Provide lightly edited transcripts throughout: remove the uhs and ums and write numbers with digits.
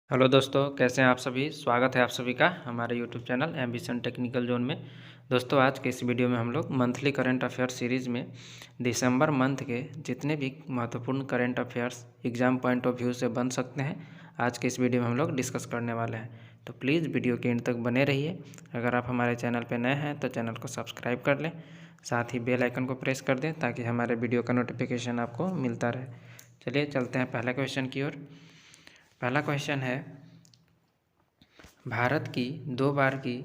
Hello दोस्तों, कैसे हैं आप सभी। स्वागत है आप सभी का हमारे YouTube channel ambition technical zone में। दोस्तों, आज के इस वीडियो में हम लोग मंथली करंट अफेयर सीरीज़ में दिसंबर मंथ के जितने भी महत्वपूर्ण current affairs exam point of view से बन सकते हैं, आज के इस वीडियो में हम लोग डिस्कस करने वाले हैं। तो प्लीज़ वीडियो के एंड तक बने रहिए। अगर आप हमारे चैनल पर नए हैं तो चैनल को सब्सक्राइब कर लें, साथ ही बेल आइकन को प्रेस कर दें ताकि हमारे वीडियो का नोटिफिकेशन आपको मिलता रहे। चलिए चलते हैं पहला क्वेश्चन की ओर। पहला क्वेश्चन है, भारत की 2 बार की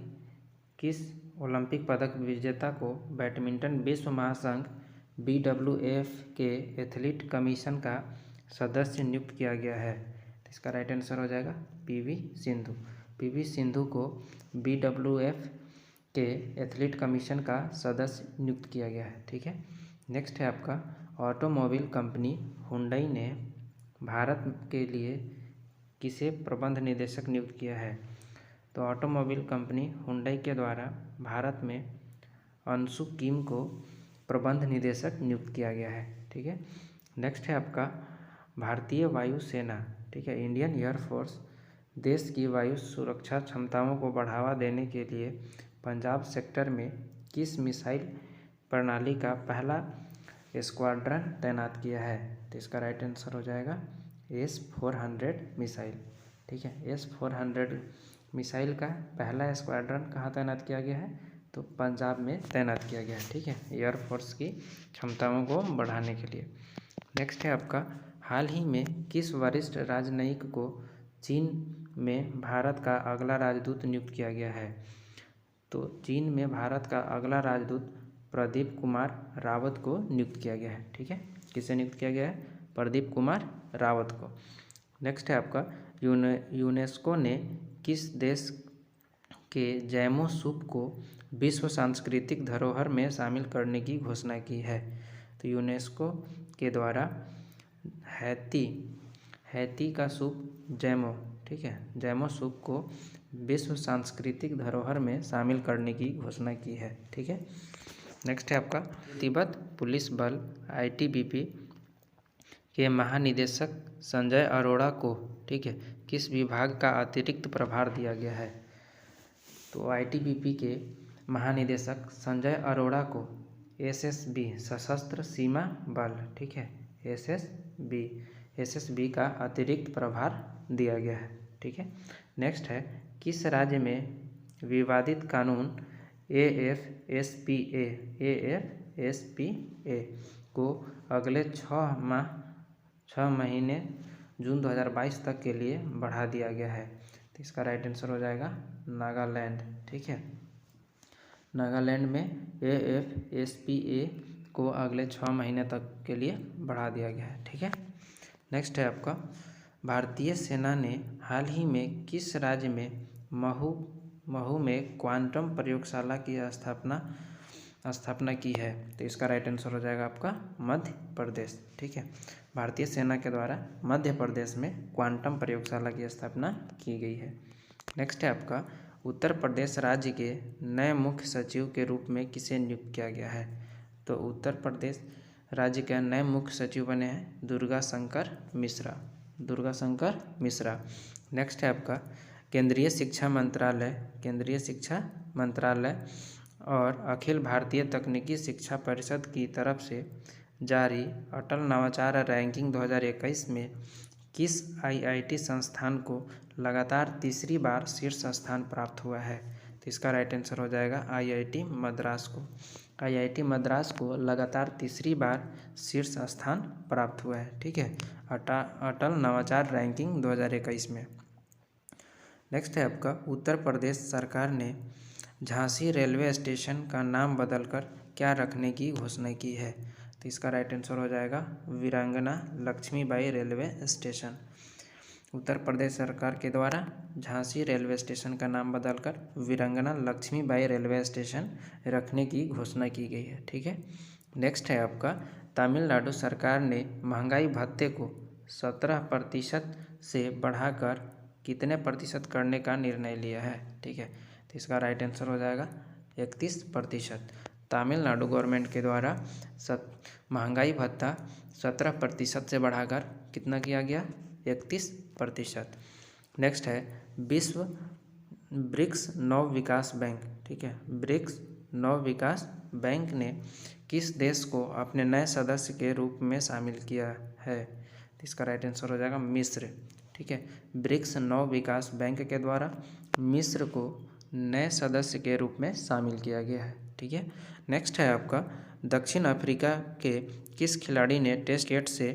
किस ओलंपिक पदक विजेता को बैडमिंटन विश्व महासंघ BWF के एथलीट कमीशन का सदस्य नियुक्त किया गया है? तो इसका राइट आंसर हो जाएगा PV सिंधु। PV सिंधु को BWF के एथलीट कमीशन का सदस्य नियुक्त किया गया है। ठीक है। नेक्स्ट है आपका, ऑटोमोबाइल कंपनी हुंडई ने भारत के लिए किसे प्रबंध निदेशक नियुक्त किया है? तो ऑटोमोबाइल कंपनी हुंडई के द्वारा भारत में अंशु किम को प्रबंध निदेशक नियुक्त किया गया है। ठीक है। नेक्स्ट है आपका, भारतीय वायुसेना, ठीक है, इंडियन एयरफोर्स देश की वायु सुरक्षा क्षमताओं को बढ़ावा देने के लिए पंजाब सेक्टर में किस मिसाइल प्रणाली का पहला स्क्वाड्रन तैनात किया है? तो इसका राइट आंसर हो जाएगा S-400 मिसाइल। ठीक है, S-400 मिसाइल का पहला स्क्वाड्रन कहाँ तैनात किया गया है? तो पंजाब में तैनात किया गया है। ठीक है, एयरफोर्स की क्षमताओं को बढ़ाने के लिए। नेक्स्ट है आपका, हाल ही में किस वरिष्ठ राजनयिक को चीन में भारत का अगला राजदूत नियुक्त किया गया है? तो चीन में भारत का अगला राजदूत प्रदीप कुमार रावत को नियुक्त किया गया है। ठीक है, किसे नियुक्त किया गया है? प्रदीप कुमार रावत को। नेक्स्ट है आपका, यूनेस्को ने किस देश के जैमोसूप को विश्व सांस्कृतिक धरोहर में शामिल करने की घोषणा की है? तो यूनेस्को के द्वारा हैती का सूप जैमो, ठीक है, जैमो सूप को विश्व सांस्कृतिक धरोहर में शामिल करने की घोषणा की है। ठीक है। नेक्स्ट है आपका, तिब्बत पुलिस बल ITBP के महानिदेशक संजय अरोड़ा को, ठीक है, किस विभाग का अतिरिक्त प्रभार दिया गया है? तो ITBP के महानिदेशक संजय अरोड़ा को SSB सशस्त्र सीमा बल, ठीक है, SSB का अतिरिक्त प्रभार दिया गया है। ठीक है। नेक्स्ट है, किस राज्य में विवादित कानून AFSPA को अगले 6 महीने जून 2022 तक के लिए बढ़ा दिया गया है? तो इसका राइट आंसर हो जाएगा नागालैंड। ठीक है, नागालैंड में AFSPA को अगले 6 महीने तक के लिए बढ़ा दिया गया है। ठीक है। नेक्स्ट है आपका, भारतीय सेना ने हाल ही में किस राज्य में महू में क्वांटम प्रयोगशाला की स्थापना की है? तो इसका राइट आंसर हो जाएगा आपका मध्य प्रदेश। ठीक है, भारतीय सेना के द्वारा मध्य प्रदेश में क्वांटम प्रयोगशाला की स्थापना की गई है। नेक्स्ट है आपका, उत्तर प्रदेश राज्य के नए मुख्य सचिव के रूप में किसे नियुक्त किया गया है? तो उत्तर प्रदेश राज्य के नए मुख्य सचिव बने हैं दुर्गा शंकर मिश्रा। नेक्स्ट है आपका, केंद्रीय शिक्षा मंत्रालय और अखिल भारतीय तकनीकी शिक्षा परिषद की तरफ से जारी अटल नवाचार रैंकिंग 2021 में किस IIT संस्थान को लगातार तीसरी बार शीर्ष स्थान प्राप्त हुआ है? तो इसका राइट आंसर हो जाएगा IIT मद्रास को। IIT मद्रास को लगातार तीसरी बार शीर्ष स्थान प्राप्त हुआ है। ठीक है, अटल नवाचार रैंकिंग 2021 में। नेक्स्ट है आपका, उत्तर प्रदेश सरकार ने झांसी रेलवे स्टेशन का नाम बदलकर क्या रखने की घोषणा की है? तो इसका राइट आंसर हो जाएगा वीरांगना लक्ष्मीबाई रेलवे स्टेशन। उत्तर प्रदेश सरकार के द्वारा झांसी रेलवे स्टेशन का नाम बदलकर वीरांगना लक्ष्मीबाई रेलवे स्टेशन रखने की घोषणा की गई है। ठीक है। नेक्स्ट है आपका, तमिलनाडु सरकार ने महंगाई भत्ते को 17% से बढ़ाकर कितने प्रतिशत करने का निर्णय लिया है? ठीक है, तो इसका राइट आंसर हो जाएगा 31%। तमिलनाडु गवर्नमेंट के द्वारा महंगाई भत्ता 17% से बढ़ाकर कितना किया गया? 31%। नेक्स्ट है विश्व ब्रिक्स नव विकास बैंक। ठीक है, ब्रिक्स नव विकास बैंक ने किस देश को अपने नए सदस्य के रूप में शामिल किया है? तो इसका राइट आंसर हो जाएगा मिस्र। ठीक है, ब्रिक्स नव विकास बैंक के द्वारा मिस्र को नए सदस्य के रूप में शामिल किया गया है। ठीक है, नेक्स्ट है आपका दक्षिण अफ्रीका के किस खिलाड़ी ने टेस्ट क्रिकेट से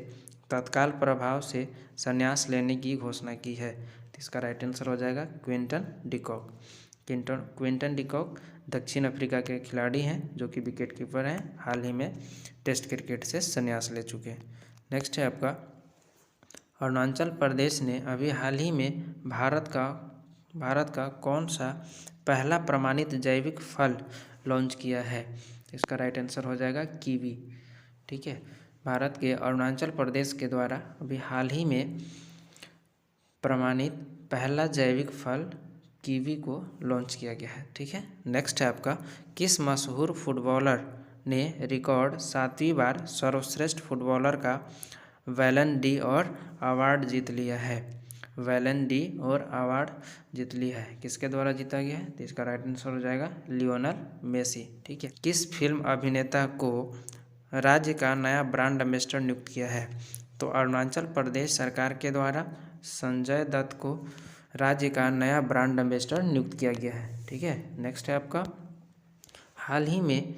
तत्काल प्रभाव से संन्यास लेने की घोषणा की है? तो इसका राइट आंसर हो जाएगा क्विंटन डिकॉक। क्विंटन डिकॉक दक्षिण अफ्रीका के खिलाड़ी हैं जो कि विकेट कीपर हैं, हाल ही में टेस्ट क्रिकेट से संन्यास ले चुके हैं। नेक्स्ट है आपका अरुणाचल प्रदेश ने अभी हाल ही में भारत का कौन सा पहला प्रमाणित जैविक फल लॉन्च किया है? इसका राइट आंसर हो जाएगा कीवी। ठीक है, भारत के अरुणाचल प्रदेश के द्वारा अभी हाल ही में प्रमाणित पहला जैविक फल कीवी को लॉन्च किया गया है। ठीक है, नेक्स्ट है आपका किस मशहूर फुटबॉलर ने रिकॉर्ड 7वीं बार सर्वश्रेष्ठ फुटबॉलर का बैलन डी और अवार्ड जीत लिया है? बैलन डी और अवार्ड जीत लिया है, किसके द्वारा जीता गया है? तो इसका राइट आंसर हो जाएगा लियोनल मेसी। ठीक है, किस फिल्म अभिनेता को राज्य का नया ब्रांड एम्बेसडर नियुक्त किया है? तो अरुणाचल प्रदेश सरकार के द्वारा संजय दत्त को राज्य का नया ब्रांड एम्बेसडर नियुक्त किया गया है। ठीक है, नेक्स्ट है आपका हाल ही में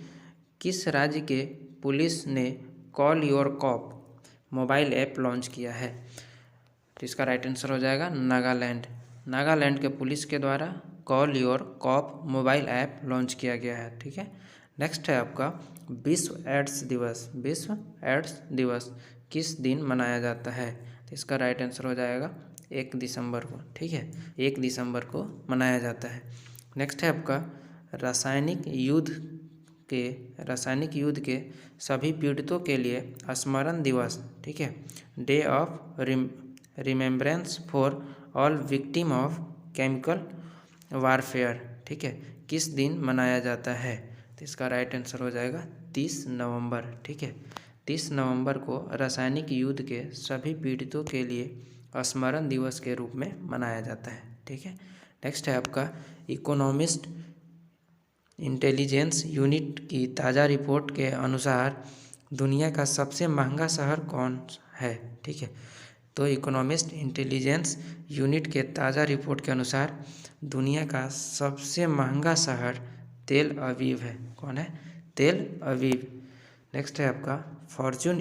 किस राज्य के पुलिस ने call your cop mobile app launch किया है? तो इसका राइट आंसर हो जाएगा नागालैंड। नागालैंड के पुलिस के द्वारा call your cop mobile app launch किया गया है। ठीक है, नेक्स्ट है आपका विश्व एड्स दिवस। विश्व एड्स दिवस किस दिन मनाया जाता है? तो इसका राइट आंसर हो जाएगा 1 दिसंबर को। ठीक है, 1 दिसंबर को मनाया जाता है। नेक्स्ट है आपका रासायनिक युद्ध के सभी पीड़ितों के लिए स्मरण दिवस। ठीक है, day of remembrance for all victim of chemical warfare. ठीक है, किस दिन मनाया जाता है? तो इसका राइट आंसर हो जाएगा 30 नवंबर। ठीक है, 30 नवंबर को रासायनिक युद्ध के सभी पीड़ितों के लिए स्मरण दिवस के रूप में मनाया जाता है। ठीक है, नेक्स्ट है आपका इकोनॉमिस्ट इंटेलिजेंस यूनिट की ताज़ा रिपोर्ट के अनुसार दुनिया का सबसे महंगा शहर कौन है? ठीक है, तो इकोनॉमिस्ट इंटेलिजेंस यूनिट के ताज़ा रिपोर्ट के अनुसार दुनिया का सबसे महंगा शहर तेल अवीव है। कौन है? तेल अवीव। नेक्स्ट है आपका फॉर्च्यून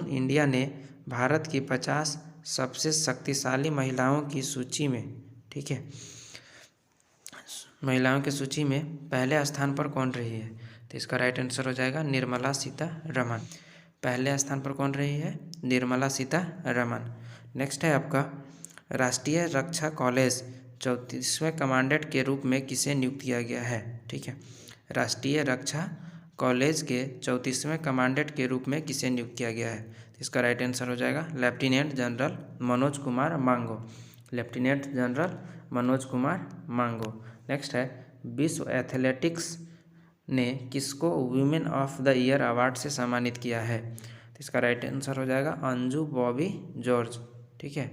इंडिया ने भारत की 50 सबसे शक्तिशाली महिलाओं की सूची में, ठीक है, महिलाओं की सूची में पहले स्थान पर कौन रही है? तो इसका राइट आंसर हो जाएगा निर्मला सीतारमण। पहले स्थान पर कौन रही है? निर्मला सीतारमण। नेक्स्ट है आपका राष्ट्रीय रक्षा कॉलेज 34वें कमांडेंट के रूप में किसे नियुक्त किया गया है? ठीक है, राष्ट्रीय रक्षा कॉलेज के 34वें कमांडेंट के रूप में किसे नियुक्त किया गया है? इसका राइट आंसर हो जाएगा लेफ्टिनेंट जनरल मनोज कुमार मांगो। लेफ्टिनेंट जनरल मनोज कुमार मांगो। नेक्स्ट है विश्व एथलेटिक्स ने किसको women of the year award से सम्मानित किया है? तो इसका राइट आंसर हो जाएगा अंजू बॉबी जॉर्ज। ठीक है,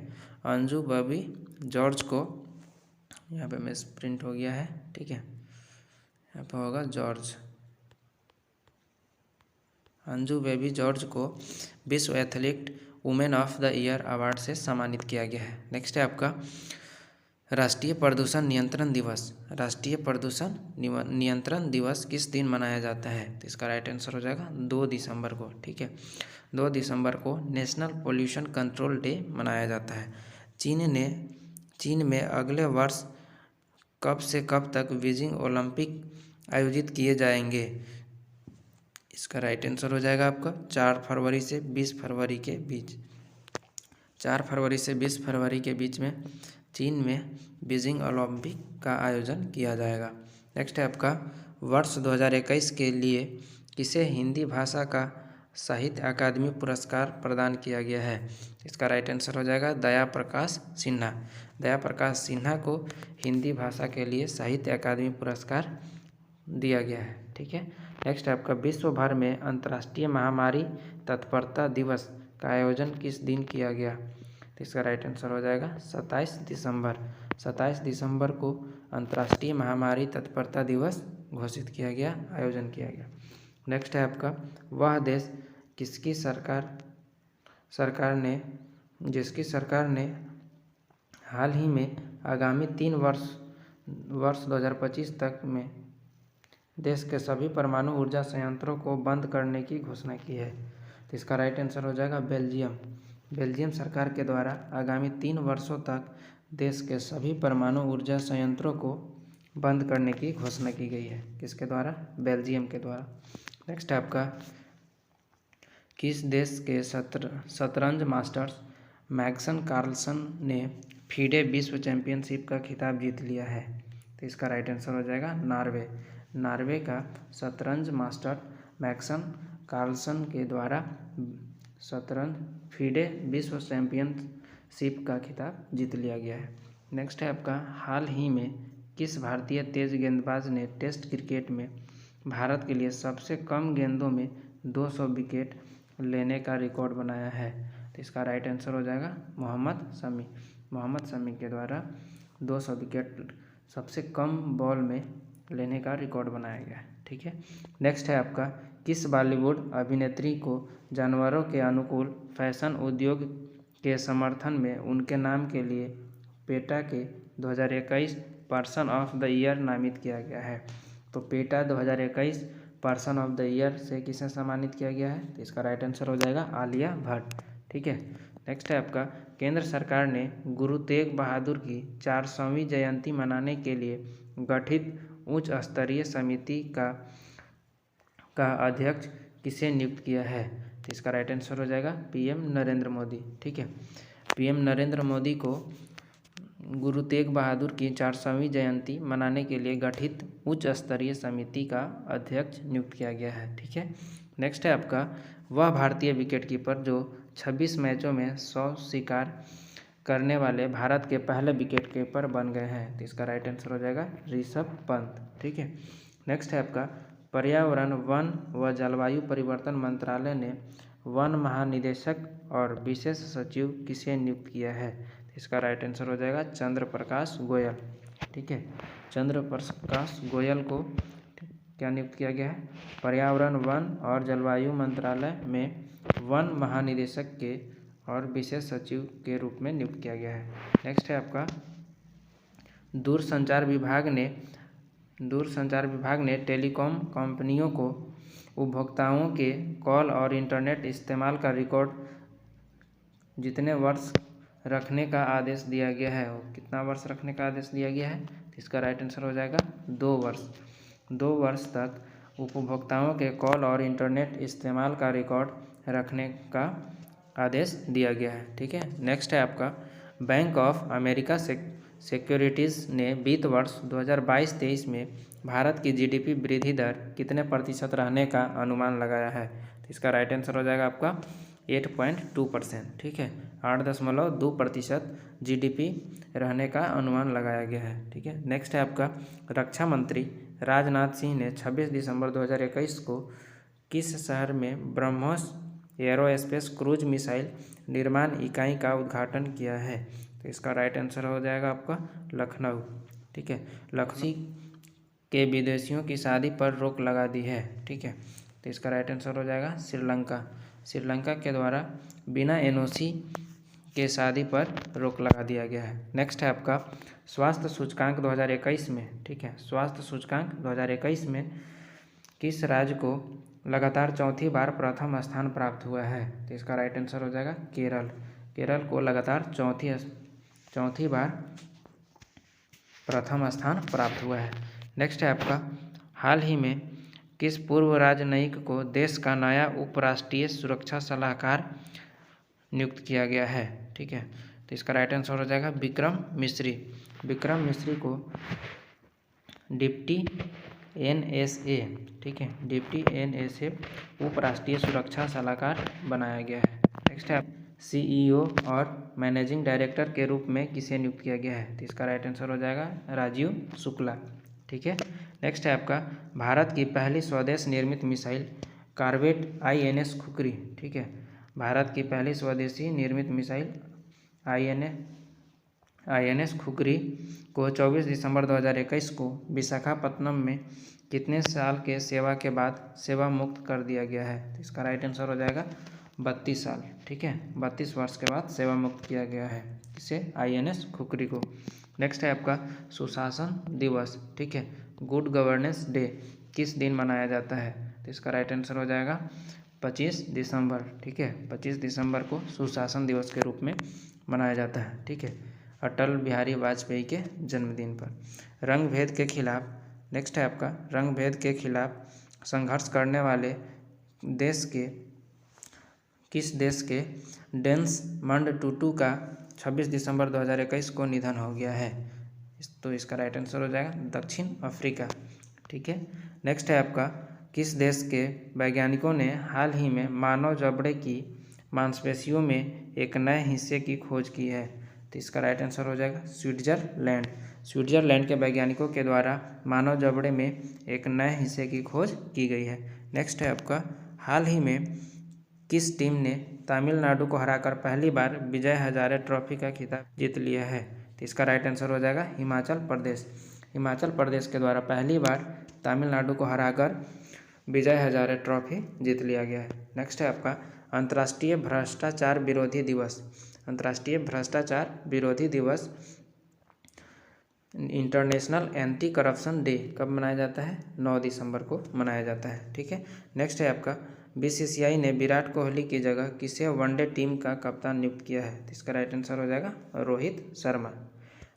अंजू बॉबी जॉर्ज को, यहाँ पे मिस प्रिंट हो गया है, ठीक है, यहाँ पे होगा जॉर्ज। अंजू बेबी जॉर्ज को विश्व athlete women of the year award से सम्मानित किया गया है। नेक्स्ट है आपका राष्ट्रीय प्रदूषण नियंत्रण दिवस। राष्ट्रीय प्रदूषण नियंत्रण दिवस किस दिन मनाया जाता है? तो इसका राइट आंसर हो जाएगा 2 दिसंबर को। ठीक है, 2 दिसंबर को नेशनल पोल्यूशन कंट्रोल डे मनाया जाता है। चीन में अगले वर्ष कब से कब तक बीजिंग ओलंपिक आयोजित किए जाएंगे? इसका राइट आंसर हो जाएगा आपका 4 फरवरी से 20 फरवरी के बीच। 4 फरवरी से 20 फरवरी के बीच में चीन में बीजिंग ओलंपिक का आयोजन किया जाएगा। नेक्स्ट है आपका वर्ष 2021 के लिए किसे हिंदी भाषा का साहित्य अकादमी पुरस्कार प्रदान किया गया है? इसका राइट आंसर हो जाएगा दया प्रकाश सिन्हा। दया प्रकाश सिन्हा को हिंदी भाषा के लिए साहित्य अकादमी पुरस्कार दिया गया है। ठीक है, नेक्स्ट है आपका विश्व भर में अंतर्राष्ट्रीय महामारी तत्परता दिवस का आयोजन किस दिन किया गया? तो इसका राइट आंसर हो जाएगा 27 दिसंबर। 27 दिसंबर को अंतर्राष्ट्रीय महामारी तत्परता दिवस घोषित किया गया, आयोजन किया गया। नेक्स्ट है आपका, वह देश जिसकी सरकार ने हाल ही में आगामी 3 वर्ष 2025 तक में देश के सभी परमाणु ऊर्जा संयंत्रों को बंद करने की घोषणा की है। तो इसका राइट आंसर हो जाएगा बेल्जियम। बेल्जियम सरकार के द्वारा आगामी 3 वर्षों तक देश के सभी परमाणु ऊर्जा संयंत्रों को बंद करने की घोषणा की गई है। किसके द्वारा? बेल्जियम के द्वारा। नेक्स्ट है आपका, किस देश के शतरंज मास्टर्स मैग्नस कार्लसन ने फीडे विश्व चैंपियनशिप का खिताब जीत लिया है? तो इसका राइट आंसर हो जाएगा नॉर्वे। नॉर्वे का शतरंज मास्टर मैग्नस कार्लसन के द्वारा शतरंज फीडे विश्व चैंपियनशिप का खिताब जीत लिया गया है। नेक्स्ट है आपका, हाल ही में किस भारतीय तेज गेंदबाज ने टेस्ट क्रिकेट में भारत के लिए सबसे कम गेंदों में 200 विकेट लेने का रिकॉर्ड बनाया है? तो इसका राइट आंसर हो जाएगा मोहम्मद शमी। मोहम्मद शमी के द्वारा 200 विकेट सबसे कम बॉल में लेने का रिकॉर्ड बनाया गया है। ठीक है। नेक्स्ट है आपका, किस बॉलीवुड अभिनेत्री को जानवरों के अनुकूल फैशन उद्योग के समर्थन में उनके नाम के लिए पेटा के 2021 पर्सन ऑफ द ईयर नामित किया गया है? तो PETA 2021 person of the year से किसे सम्मानित किया गया है? तो इसका राइट आंसर हो जाएगा आलिया भट्ट। ठीक है। नेक्स्ट है आपका, केंद्र सरकार ने गुरु तेग बहादुर की 400वीं जयंती मनाने के लिए गठित उच्च स्तरीय समिति का अध्यक्ष किसे नियुक्त किया है? तो इसका राइट आंसर हो जाएगा पीएम नरेंद्र मोदी। ठीक है। पीएम नरेंद्र मोदी को गुरु तेग बहादुर की 400वीं जयंती मनाने के लिए गठित उच्च स्तरीय समिति का अध्यक्ष नियुक्त किया गया है। ठीक है। नेक्स्ट है आपका, वह भारतीय विकेटकीपर जो 26 मैचों में 100 शिकार करने वाले भारत के पहले विकेटकीपर बन गए हैं? तो इसका राइट आंसर हो जाएगा ऋषभ पंत। ठीक है। नेक्स्ट है आपका, पर्यावरण, वन व जलवायु परिवर्तन मंत्रालय ने वन महानिदेशक और विशेष सचिव किसे नियुक्त किया है? इसका राइट आंसर हो जाएगा चंद्र प्रकाश गोयल। ठीक है। चंद्र प्रकाश गोयल को क्या नियुक्त किया गया है? पर्यावरण, वन और जलवायु मंत्रालय में वन महानिदेशक के और विशेष सचिव के रूप में नियुक्त किया गया है। नेक्स्ट है आपका, दूरसंचार विभाग ने टेलीकॉम कंपनियों को उपभोक्ताओं के कॉल और इंटरनेट इस्तेमाल का रिकॉर्ड जितने वर्ष रखने का आदेश दिया गया है, वो कितना वर्ष रखने का आदेश दिया गया है? तो इसका राइट आंसर हो जाएगा 2 वर्ष। 2 वर्ष तक उपभोक्ताओं के कॉल और इंटरनेट इस्तेमाल का रिकॉर्ड रखने का आदेश दिया गया है। ठीक है। नेक्स्ट है आपका, बैंक ऑफ अमेरिका सिक्योरिटीज़ ने वित्त वर्ष 2022-23 में भारत की जीडीपी वृद्धि दर कितने प्रतिशत रहने का अनुमान लगाया है? तो इसका राइट आंसर हो जाएगा आपका 8.2%। ठीक है। 8.2% जीडीपी रहने का अनुमान लगाया गया है। ठीक है। नेक्स्ट है आपका, रक्षा मंत्री राजनाथ सिंह ने 26 दिसंबर 2021 को किस शहर में ब्रह्मोस एरोस्पेस क्रूज मिसाइल निर्माण इकाई का उद्घाटन किया है? तो इसका राइट आंसर हो जाएगा आपका लखनऊ। ठीक है। लखनऊ के विदेशियों की शादी पर रोक लगा दी है। ठीक है। तो इसका राइट आंसर हो जाएगा श्रीलंका। श्रीलंका के द्वारा बिना एनओसी के शादी पर रोक लगा दिया गया है। नेक्स्ट है आपका, स्वास्थ्य सूचकांक 2021 में, ठीक है, स्वास्थ्य सूचकांक 2021 में किस राज्य को लगातार चौथी बार प्रथम स्थान प्राप्त हुआ है? तो इसका राइट आंसर हो जाएगा केरल। केरल को लगातार चौथी बार प्रथम स्थान प्राप्त हुआ है। नेक्स्ट है आपका, हाल ही में किस पूर्व राजनयिक को देश का नया उपराष्ट्रीय सुरक्षा सलाहकार नियुक्त किया गया है? ठीक है। तो इसका राइट आंसर हो जाएगा विक्रम मिश्री। विक्रम मिश्री को डिप्टी एनएसए, ठीक है, डिप्टी एनएसए उपराष्ट्रीय सुरक्षा सलाहकार बनाया गया है। नेक्स्ट है सीईओ और मैनेजिंग डायरेक्टर के रूप में किसे नियुक्त किया गया है? तो इसका राइट आंसर हो जाएगा राजीव शुक्ला। ठीक है। नेक्स्ट है आपका, भारत की पहली स्वदेश निर्मित मिसाइल कॉर्वेट आईएनएस खुखरी, ठीक है, भारत की पहली स्वदेशी निर्मित मिसाइल INS खुकरी को 24 दिसंबर 2021 को विशाखापत्तनम में कितने साल के सेवा के बाद सेवा मुक्त कर दिया गया है? तो इसका राइट आंसर हो जाएगा 32 साल। ठीक है, 32 वर्ष के बाद सेवा मुक्त किया गया है इसे INS खुकरी को। नेक्स्ट है आपका सुशासन दिवस। ठीक है, गुड गवर्नेंस डे किस दिन मनाया जाता है? तो इसका राइट आंसर हो जाएगा 25 दिसंबर। ठीक है, 25 दिसंबर को सुशासन दिवस के रूप में मनाया जाता है। ठीक है, अटल बिहारी वाजपेयी के जन्मदिन पर। रंग भेद के खिलाफ, नेक्स्ट है आपका रंग भेद के खिलाफ संघर्ष करने वाले देश के किस देश के डेसमंड टुटू का 26 दिसंबर 2021 को निधन हो गया है? तो इसका राइट आंसर हो जाएगा दक्षिण अफ्रीका। ठीक है, नेक्स्ट है आपका किस देश के वैज्ञानिकों ने हाल ही में मानव जबड़े की मांसपेशियों में एक नए हिस्से की खोज की है? तो इसका राइट आंसर हो जाएगा स्विट्जरलैंड। स्विट्जरलैंड के वैज्ञानिकों के द्वारा मानव जबड़े में एक नए हिस्से की खोज की गई है। नेक्स्ट है आपका हाल ही में किस टीम ने तमिलनाडु को हराकर पहली बार विजय हजारे ट्रॉफी का खिताब जीत लिया है? तो इसका राइट आंसर हो जाएगा हिमाचल प्रदेश। हिमाचल प्रदेश के द्वारा पहली बार तमिलनाडु को हराकर विजय हजारे ट्रॉफी जीत लिया गया है। नेक्स्ट है आपका अंतर्राष्ट्रीय भ्रष्टाचार विरोधी दिवस। अंतर्राष्ट्रीय भ्रष्टाचार विरोधी दिवस इंटरनेशनल एंटी करप्शन डे कब मनाया जाता है? 9 दिसंबर को मनाया जाता है। ठीक है, नेक्स्ट है आपका BCCI ने विराट कोहली की जगह किसे वनडे टीम का कप्तान नियुक्त किया है? तो इसका राइट आंसर हो जाएगा रोहित शर्मा।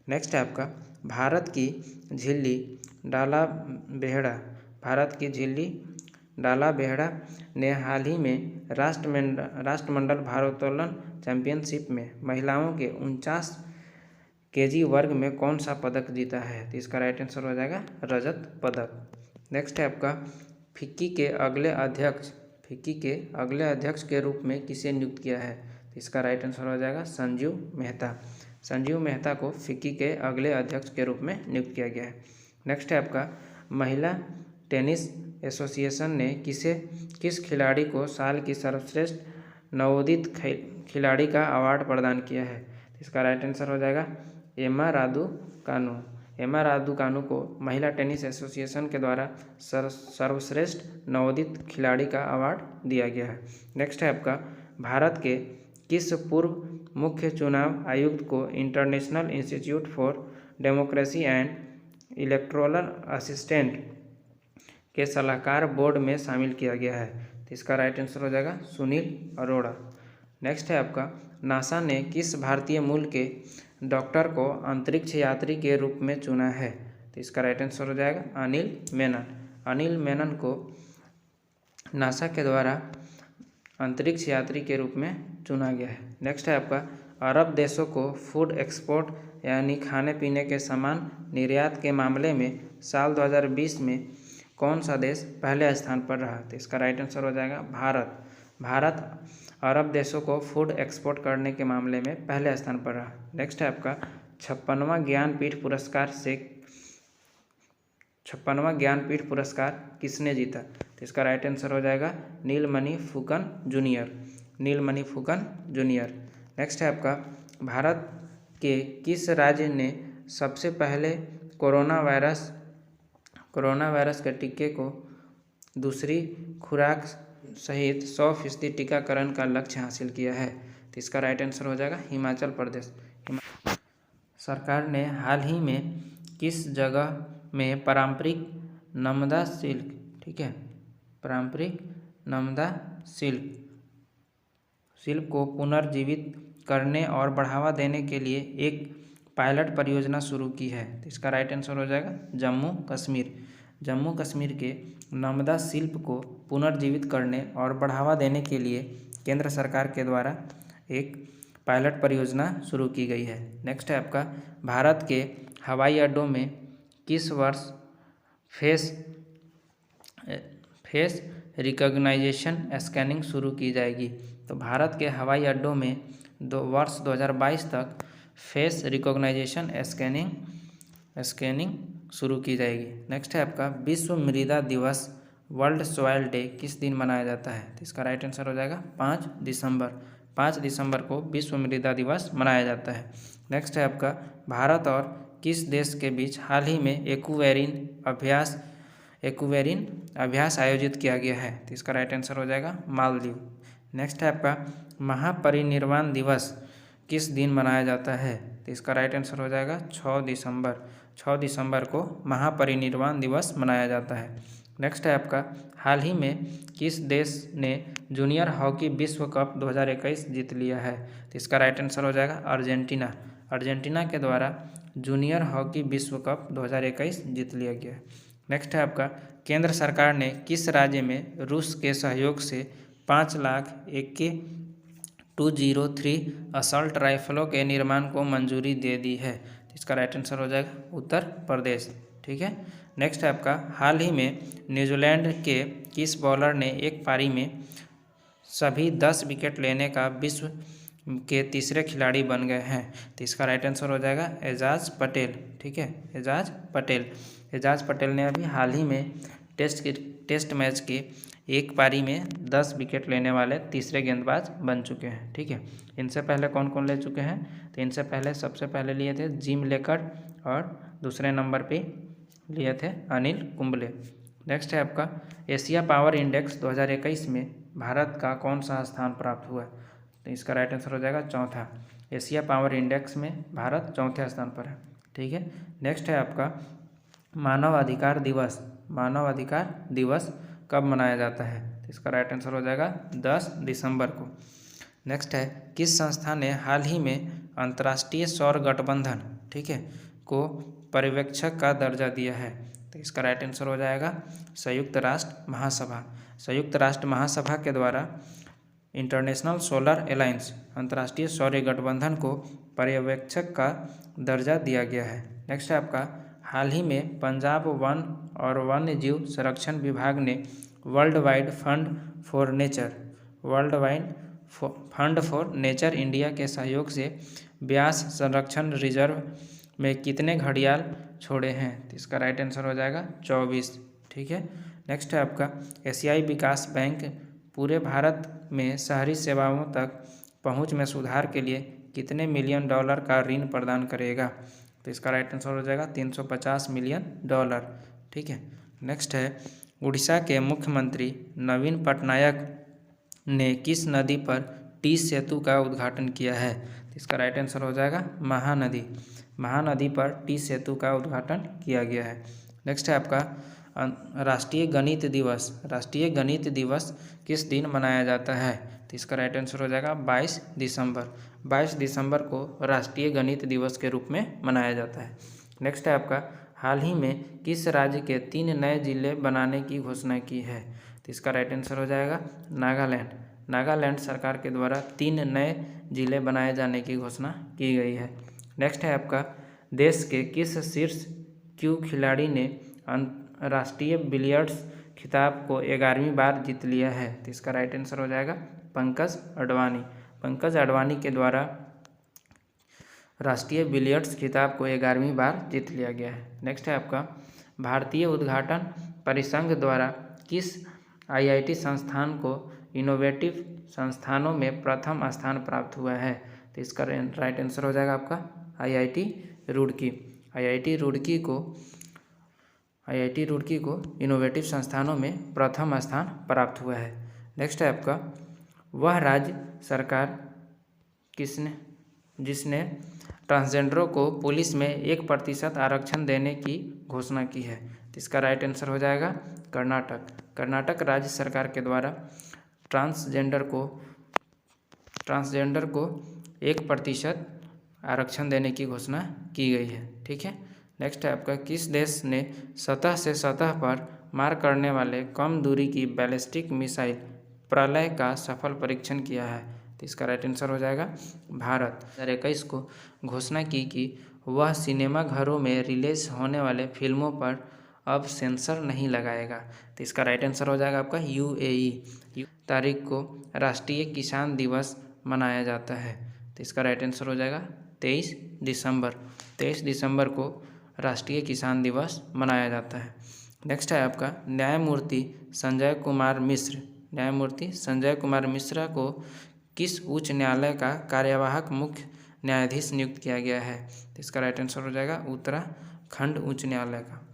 नेक्स्ट है आपका भारत की झिल्ली डाला बेहड़ा ने हाल ही में राष्ट्रमंडल भारोत्तोलन चैंपियनशिप में महिलाओं के 49 kg वर्ग में कौन सा पदक जीता है? तो इसका राइट आंसर हो जाएगा रजत पदक। नेक्स्ट है आपका फिक्की के अगले अध्यक्ष के रूप में किसे नियुक्त किया है? तो इसका राइट आंसर हो जाएगा संजीव मेहता। संजीव मेहता को फिक्की के अगले अध्यक्ष के रूप में नियुक्त किया गया है। नेक्स्ट है आपका महिला टेनिस एसोसिएशन ने किस खिलाड़ी को साल की सर्वश्रेष्ठ नवोदित खिलाड़ी का अवार्ड प्रदान किया है? इसका राइट आंसर हो जाएगा एमा रादुकानु को महिला टेनिस एसोसिएशन के द्वारा सर्वश्रेष्ठ नवोदित खिलाड़ी का अवार्ड दिया गया है। नेक्स्ट है आपका भारत के किस पूर्व मुख्य चुनाव आयुक्त को international institute for democracy and electoral assistant के सलाहकार बोर्ड में शामिल किया गया है? तो इसका राइट आंसर हो जाएगा सुनील अरोड़ा। नेक्स्ट है आपका नासा ने किस भारतीय मूल के डॉक्टर को अंतरिक्ष यात्री के रूप में चुना है? तो इसका राइट आंसर हो जाएगा अनिल मेनन। अनिल मेनन को नासा के द्वारा अंतरिक्ष यात्री के रूप में चुना गया है। नेक्स्ट है आपका अरब देशों को फूड एक्सपोर्ट यानी खाने पीने के सामान निर्यात के मामले में साल 2020 में कौन सा देश पहले स्थान पर रहा? तो इसका राइट आंसर हो जाएगा भारत अरब देशों को फूड एक्सपोर्ट करने के मामले में पहले स्थान पर रहा। नेक्स्ट है आपका 56वां ज्ञानपीठ पुरस्कार किसने जीता? तो इसका राइट आंसर हो जाएगा नीलमणि फुकन जूनियर। नेक्स्ट है आपका भारत के किस राज्य ने सबसे पहले कोरोना वायरस के टीके को दूसरी खुराक सहित 100% टीकाकरण का लक्ष्य हासिल किया है? तो इसका राइट आंसर हो जाएगा हिमाचल प्रदेश। सरकार ने हाल ही में किस जगह में पारंपरिक नमदा सिल्क, ठीक है, पारंपरिक नमदा शिल्प को पुनर्जीवित करने और बढ़ावा देने के लिए एक पायलट परियोजना शुरू की है? तो इसका राइट आंसर हो जाएगा जम्मू कश्मीर के नमदा शिल्प को पुनर्जीवित करने और बढ़ावा देने के लिए केंद्र सरकार के द्वारा एक पायलट परियोजना शुरू की गई है। नेक्स्ट है आपका भारत के हवाई अड्डों में किस वर्ष फेस रिकॉग्निशन स्कैनिंग शुरू की जाएगी? तो भारत के हवाई अड्डों में वर्ष 2022 तक फेस रिकॉग्निशन स्कैनिंग शुरू की जाएगी। नेक्स्ट है आपका विश्व मृदा दिवस वर्ल्ड सॉइल डे किस दिन मनाया जाता है? तो इसका राइट आंसर हो जाएगा 5 5 दिसंबर को विश्व मृदा दिवस मनाया जाता है। नेक्स्ट है आपका, भारत और किस देश के बीच हाल ही में एक्वेरिन अभ्यास आयोजित किया गया है? तो इसका राइट आंसर हो जाएगा मालदीव। नेक्स्ट है आपका, महापरिनिर्वाण दिवस किस दिन मनाया जाता है? तो इसका राइट आंसर हो जाएगा 6 दिसंबर। 6 दिसंबर को महापरिनिर्वाण दिवस मनाया जाता है। नेक्स्ट है आपका, हाल ही में किस देश ने जूनियर हॉकी विश्व कप 2021 जीत लिया है? तो इसका राइट आंसर हो जाएगा अर्जेंटीना। अर्जेंटीना के द्वारा जूनियर हॉकी विश्व कप 2021 जीत लिया गया है। नेक्स्ट है आपका, केंद्र सरकार ने किस राज्य में रूस के सहयोग से 5 लाख AK-203 असॉल्ट राइफलों के निर्माण को मंजूरी दे दी है? इसका राइट आंसर हो जाएगा उत्तर प्रदेश। ठीक है। नेक्स्ट है आपका, हाल ही में न्यूजीलैंड के किस बॉलर ने एक पारी में सभी 10 विकेट लेने का विश्व के तीसरे खिलाड़ी बन गए हैं? तो इसका राइट आंसर हो जाएगा एजाज पटेल। ठीक है, एजाज पटेल। एजाज पटेल ने अभी हाल ही में टेस्ट मैच के एक पारी में 10 विकेट लेने वाले तीसरे गेंदबाज बन चुके हैं। ठीक है, इनसे पहले कौन कौन ले चुके हैं? तो इनसे पहले सबसे पहले लिए थे जिम लेकर और दूसरे नंबर पे लिए थे अनिल कुंबले। नेक्स्ट है आपका, एशिया पावर इंडेक्स 2021 में भारत का कौन सा स्थान प्राप्त हुआ? तो इसका राइट आंसर हो जाएगा चौथा। एशिया पावर इंडेक्स में भारत चौथे स्थान पर है। ठीक है। नेक्स्ट है आपका, मानव अधिकार दिवस। मानव अधिकार दिवस कब मनाया जाता है? तो इसका राइट आंसर हो जाएगा 10 दिसंबर को। नेक्स्ट है, किस संस्था ने हाल ही में अंतर्राष्ट्रीय सौर गठबंधन, ठीक है, को पर्यवेक्षक का दर्जा दिया है? तो इसका राइट आंसर हो जाएगा संयुक्त राष्ट्र महासभा। संयुक्त राष्ट्र महासभा के द्वारा इंटरनेशनल सोलर अलायंस, अंतर्राष्ट्रीय सौर गठबंधन को पर्यवेक्षक का दर्जा दिया गया है। नेक्स्ट है आपका, हाल ही में पंजाब वन और वन्यजीव संरक्षण विभाग ने world wide fund for nature India के सहयोग से ब्यास संरक्षण रिजर्व में कितने घड़ियाल छोड़े हैं? तो इसका राइट आंसर हो जाएगा 24। ठीक है। नेक्स्ट है आपका, एशियाई विकास बैंक पूरे भारत में शहरी सेवाओं तक पहुंच में सुधार के लिए कितने मिलियन डॉलर का ऋण प्रदान करेगा? तो इसका राइट आंसर हो जाएगा 350 मिलियन डॉलर। ठीक है। नेक्स्ट है, उड़ीसा के मुख्यमंत्री नवीन पटनायक ने किस नदी पर टी सेतु का उद्घाटन किया है? तो इसका राइट आंसर हो जाएगा महानदी। महानदी पर टी सेतु का उद्घाटन किया गया है। नेक्स्ट है आपका, राष्ट्रीय गणित दिवस। राष्ट्रीय गणित दिवस किस दिन मनाया जाता है? तो इसका राइट आंसर हो जाएगा 22 दिसंबर। 22 दिसंबर को राष्ट्रीय गणित दिवस के रूप में मनाया जाता है। नेक्स्ट है आपका, हाल ही में किस राज्य के 3 नए जिले बनाने की घोषणा की है? तो इसका राइट आंसर हो जाएगा नागालैंड। नागालैंड सरकार के द्वारा 3 नए जिले बनाए जाने की घोषणा की गई है। नेक्स्ट है आपका, देश के किस शीर्ष क्यू खिलाड़ी ने राष्ट्रीय बिलियर्ड्स खिताब को 11वीं बार जीत लिया है? तो इसका राइट आंसर हो जाएगा पंकज अडवाणी। पंकज अडवाणी के द्वारा राष्ट्रीय बिलियर्ड्स खिताब को 11वीं बार जीत लिया गया है। नेक्स्ट है आपका, भारतीय उद्घाटन परिसंघ द्वारा किस आईआईटी संस्थान को इनोवेटिव संस्थानों में प्रथम स्थान प्राप्त हुआ है? तो इसका राइट आंसर हो जाएगा आपका आईआईटी रुड़की। आईआईटी रुड़की को इनोवेटिव संस्थानों में प्रथम स्थान प्राप्त हुआ है। नेक्स्ट है आपका, वह राज्य सरकार जिसने ट्रांसजेंडरों को पुलिस में 1% आरक्षण देने की घोषणा की है? तो इसका राइट आंसर हो जाएगा कर्नाटक। कर्नाटक राज्य सरकार के द्वारा ट्रांसजेंडर को 1% आरक्षण देने की घोषणा की गई है। ठीक है। नेक्स्ट है आपका, किस देश ने सतह से सतह पर मार करने वाले कम दूरी की बैलिस्टिक मिसाइल प्रलय का सफल परीक्षण किया है? तो इसका राइट आंसर हो जाएगा भारत। 2021 को घोषणा की कि वह सिनेमा घरों में रिलीज होने वाले फिल्मों पर अब सेंसर नहीं लगाएगा। तो इसका राइट आंसर हो जाएगा आपका यूएई। तारीख को राष्ट्रीय किसान दिवस मनाया जाता है। तो इसका राइट आंसर हो जाएगा 23 दिसंबर। 23 दिसंबर को राष्ट्रीय किसान दिवस मनाया जाता है। नेक्स्ट है आपका, न्यायमूर्ति संजय कुमार मिश्रा को किस उच्च न्यायालय का कार्यवाहक मुख्य न्यायाधीश नियुक्त किया गया है? तो इसका राइट आंसर हो जाएगा उत्तराखंड उच्च न्यायालय का।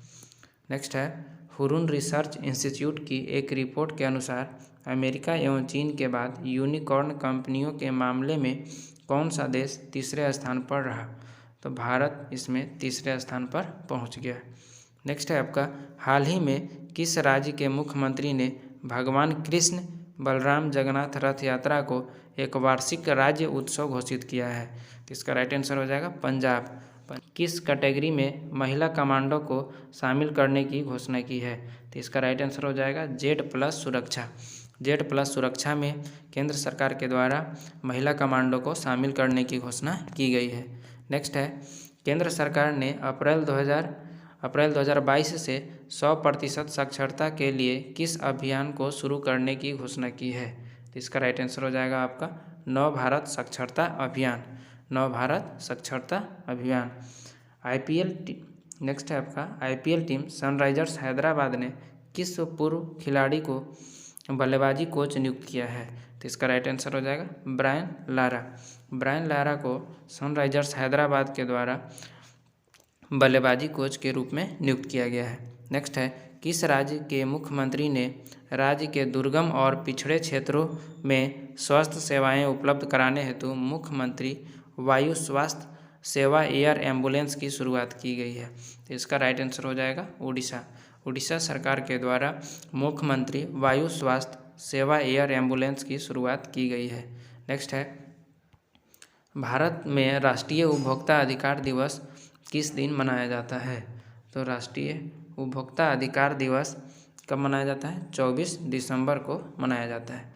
नेक्स्ट है, हुरून रिसर्च इंस्टीट्यूट की एक रिपोर्ट के अनुसार अमेरिका एवं चीन के बाद यूनिकॉर्न कंपनियों के मामले में कौन सा देश तीसरे स्थान पर रहा? तो भारत इसमें तीसरे स्थान पर पहुंच गया। नेक्स्ट है आपका, हाल ही में किस राज्य के मुख्यमंत्री ने भगवान कृष्ण बलराम जगन्नाथ रथ यात्रा को एक वार्षिक राज्य उत्सव घोषित किया है? तो इसका राइट आंसर हो जाएगा पंजाब। किस कैटेगरी में महिला कमांडो को शामिल करने की घोषणा की है? तो इसका राइट आंसर हो जाएगा Z+ सुरक्षा। Z+ सुरक्षा में केंद्र सरकार के द्वारा महिला कमांडो को शामिल करने की घोषणा की गई है। नेक्स्ट है, केंद्र सरकार ने अप्रैल 2022 से 100% साक्षरता के लिए किस अभियान को शुरू करने की घोषणा की है? तो इसका राइट आंसर हो जाएगा आपका नव भारत साक्षरता अभियान। नव भारत साक्षरता अभियान। नेक्स्ट है आपका, IPL टीम सनराइजर्स हैदराबाद ने किस पूर्व खिलाड़ी को बल्लेबाजी कोच नियुक्त किया है? तो इसका राइट आंसर हो जाएगा ब्रायन लारा। ब्रायन लारा को सनराइजर्स हैदराबाद के द्वारा बल्लेबाजी कोच के रूप में नियुक्त किया गया है। नेक्स्ट है, किस राज्य के मुख्यमंत्री ने राज्य के दुर्गम और पिछड़े क्षेत्रों में स्वास्थ्य सेवाएं उपलब्ध कराने हेतु मुख्यमंत्री वायु स्वास्थ्य सेवा एयर एम्बुलेंस की शुरुआत की गई है? तो इसका राइट आंसर हो जाएगा उड़ीसा। उड़ीसा सरकार के द्वारा मुख्यमंत्री वायु स्वास्थ्य सेवा एयर एम्बुलेंस की शुरुआत की गई है। नेक्स्ट है, भारत में राष्ट्रीय उपभोक्ता अधिकार दिवस किस दिन मनाया जाता है? तो राष्ट्रीय उपभोक्ता अधिकार दिवस कब मनाया जाता है? 24 दिसंबर को मनाया जाता है।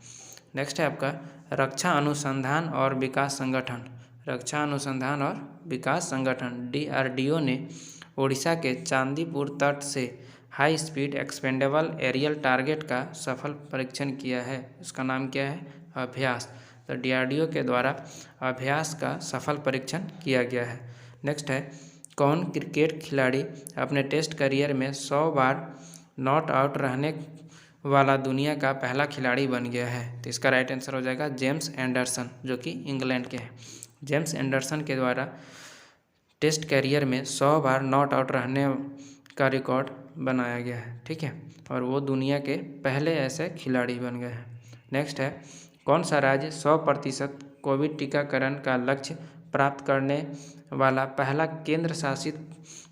नेक्स्ट है आपका, रक्षा अनुसंधान और विकास संगठन। रक्षा अनुसंधान और विकास संगठन DRDO ने ओडिशा के चांदीपुर तट से high speed expendable aerial target का सफल परीक्षण किया है। इसका नाम क्या है? अभ्यास। तो DRDO के द्वारा अभ्यास का सफल परीक्षण किया गया है। नेक्स्ट है, कौन क्रिकेट खिलाड़ी अपने टेस्ट करियर में 100 बार नॉट आउट रहने वाला दुनिया का पहला खिलाड़ी बन गया है? तो इसका राइट आंसर हो जाएगा जेम्स एंडरसन, जो कि इंग्लैंड के हैं। जेम्स एंडरसन के द्वारा टेस्ट करियर में 100 बार नॉट आउट रहने का रिकॉर्ड बनाया गया है। ठीक है, और वो दुनिया के पहले ऐसे खिलाड़ी बन गए हैं। नेक्स्ट है, कौन सा राज्य 100% कोविड टीकाकरण का लक्ष्य प्राप्त करने वाला पहला केंद्र शासित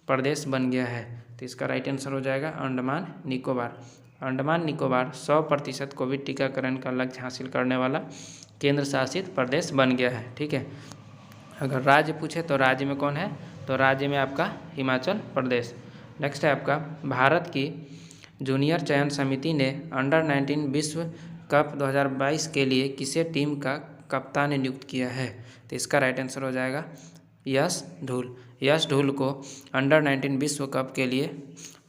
प्रदेश बन गया है? तो इसका राइट आंसर हो जाएगा अंडमान निकोबार। अंडमान निकोबार 100% कोविड टीकाकरण का लक्ष्य हासिल करने वाला केंद्र शासित प्रदेश बन गया है। ठीक है, अगर राज्य पूछे तो राज्य में कौन है? तो राज्य में आपका हिमाचल प्रदेश। नेक्स्ट है आपका, भारत की जूनियर चयन समिति ने अंडर-19 विश्व कप 2022 के लिए किसे टीम का कप्तान नियुक्त किया है? तो इसका राइट आंसर हो जाएगा यश धूल। यश धूल को अंडर-19 विश्व कप के लिए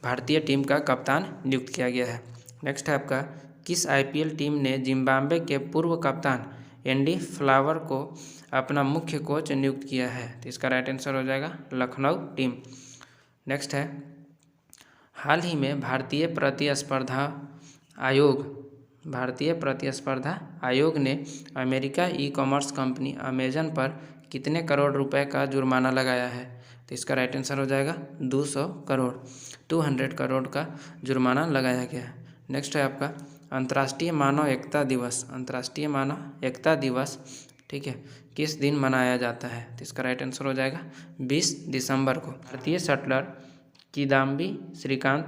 भारतीय टीम का कप्तान नियुक्त किया गया है। नेक्स्ट है आपका, किस IPL टीम ने जिम्बाब्वे के पूर्व कप्तान एंडी फ्लावर को अपना मुख्य कोच नियुक्त किया है? तो इसका राइट आंसर हो जाएगा लखनऊ टीम। नेक्स्ट है, हाल ही में भारतीय प्रतिस्पर्धा आयोग ने अमेरिका ई-कॉमर्स कंपनी अमेजन पर कितने करोड़ रुपए का जुर्माना लगाया है? तो इसका राइट आंसर हो जाएगा 200 करोड़ का जुर्माना लगाया गया है। नेक्स्ट है आपका, अंतर्राष्ट्रीय मानव एकता दिवस। अंतर्राष्ट्रीय मानव एकता दिवस, ठीक है, किस दिन मनाया जाता है? तो इसका राइट आंसर हो जाएगा 20 दिसंबर को। भारतीय शटलर किदाम्बी श्रीकांत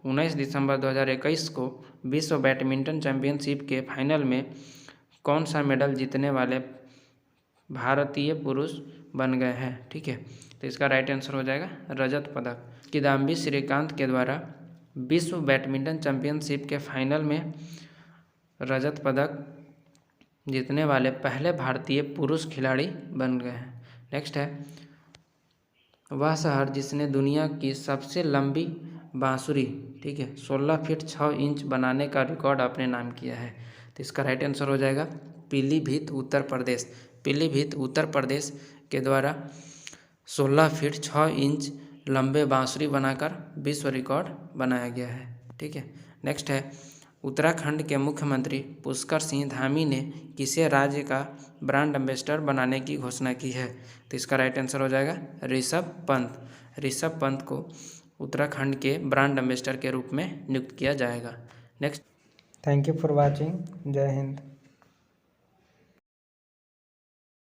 19 दिसंबर 2021 को विश्व बैडमिंटन चैंपियनशिप के फाइनल में कौन सा मेडल जीतने वाले भारतीय पुरुष बन गए हैं? ठीक है, तो इसका राइट आंसर हो जाएगा रजत पदक। किदाम्बी श्रीकांत के द्वारा विश्व बैडमिंटन चैंपियनशिप के फाइनल में रजत पदक जीतने वाले पहले भारतीय पुरुष खिलाड़ी बन गए हैं। नेक्स्ट है, वह शहर जिसने दुनिया की सबसे लंबी बांसुरी, ठीक है, 16 फीट 6 इंच बनाने का रिकॉर्ड अपने नाम किया है? तो इसका राइट आंसर हो जाएगा पीलीभीत उत्तर प्रदेश। पीलीभीत उत्तर प्रदेश के द्वारा 16 फीट 6 इंच लंबे बांसुरी बनाकर विश्व रिकॉर्ड बनाया गया है। ठीक है, नेक्स्ट है, उत्तराखंड के मुख्यमंत्री पुष्कर सिंह धामी ने किसे राज्य का ब्रांड एम्बेसडर बनाने की घोषणा की है? तो इसका राइट आंसर हो जाएगा ऋषभ पंत। ऋषभ पंत को उत्तराखंड के ब्रांड एम्बेसडर के रूप में नियुक्त किया जाएगा। Next. Thank you for watching. जय हिंद।